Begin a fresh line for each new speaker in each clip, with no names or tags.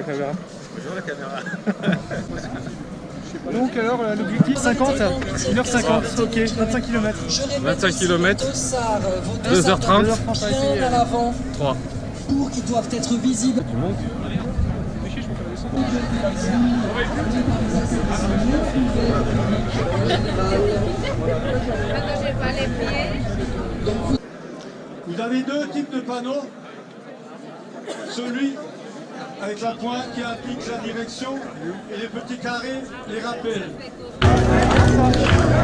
caméra.
Bonjour la caméra.
Donc alors l'objectif 50, 1h50, ok, 25 km.
25 km, 2h30, 3.
Pour qui doivent être visibles.
Tu montes.
Vous avez deux types de panneaux. Celui avec la pointe qui indique la direction et les petits carrés les rappels.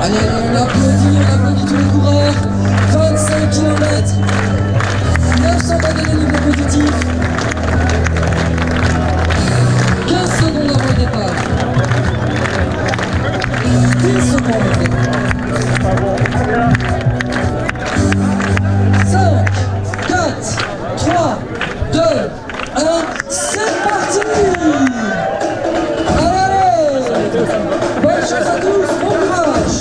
Allez, on applaudit tous les coureurs. 25 km, 900 balles de niveau positif. 15 secondes avant le départ. 10 secondes. 5, 4, 3, 2, 1, c'est parti! Allez! Bonne chance à tous, bon courage!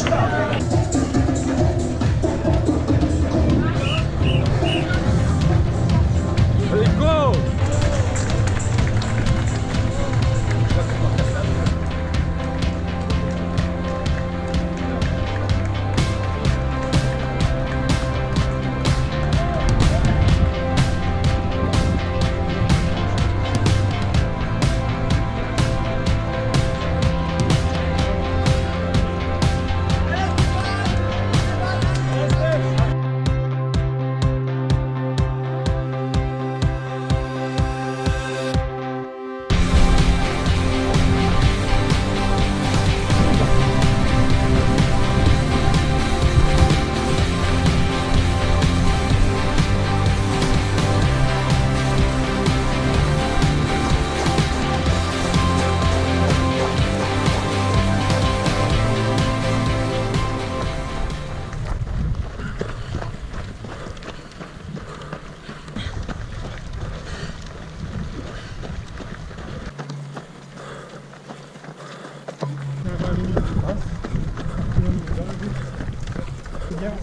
Allez, go!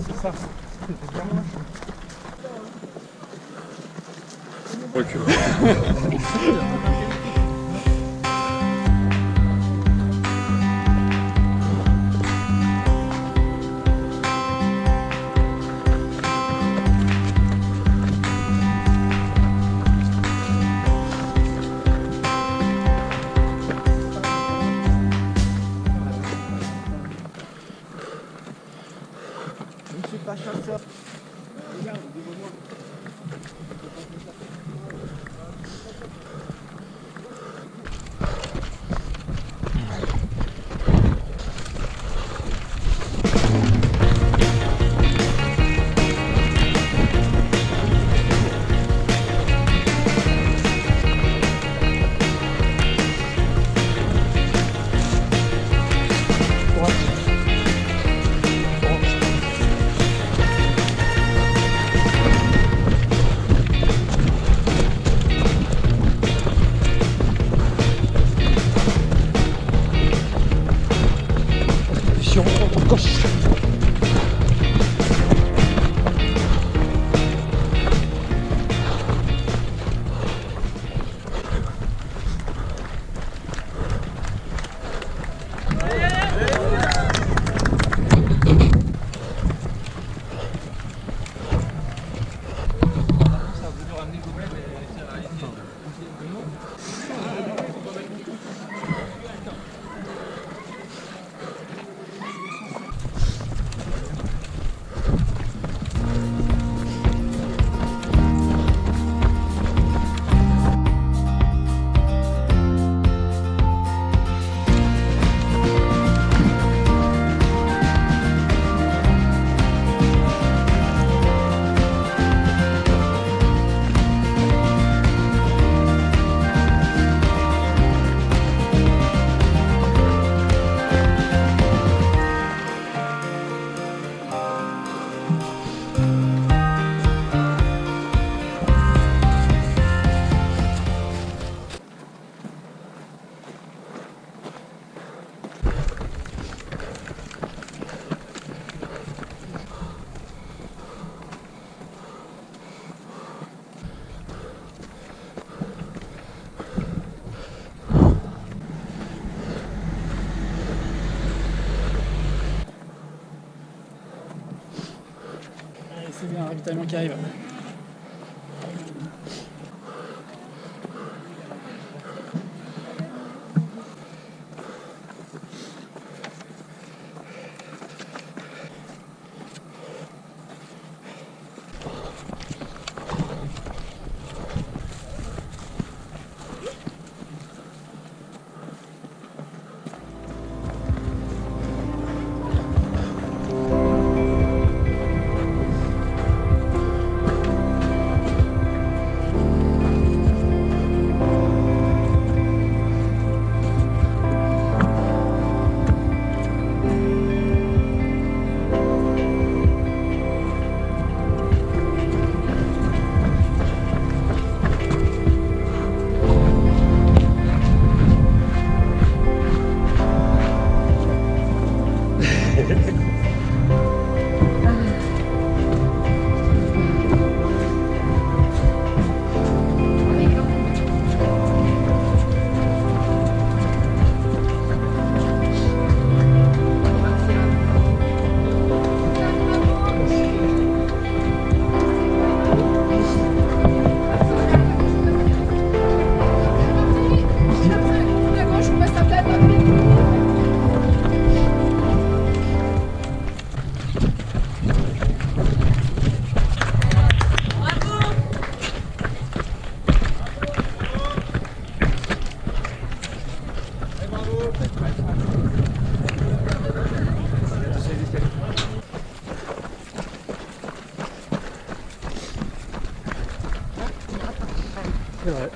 C'est ça.
Recule.
un ravitaillement qui arrive.
C'est vrai.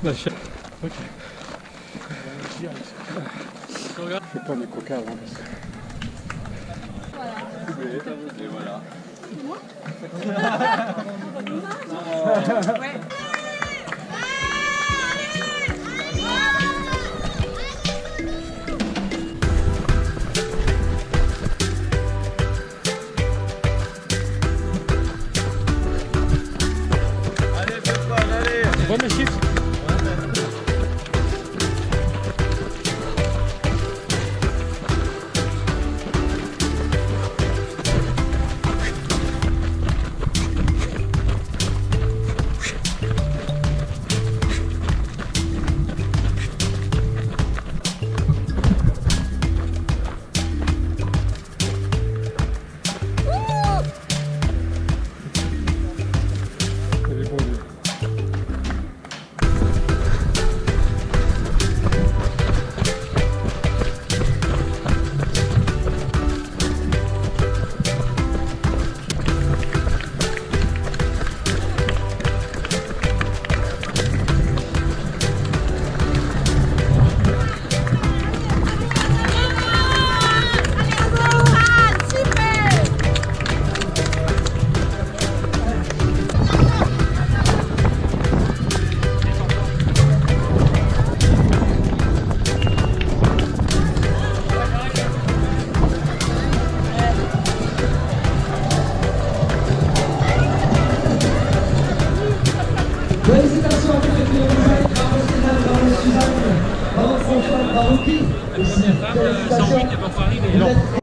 La chaîne. Ok. Je vais prendre du coca avant parce que... Et voilà.
Ouais.
Bonne chiffre.
Félicitations à tous les bénévoles, bravo Stéphane, bravo Suzanne, bravo François, bravo Guy. Félicitations.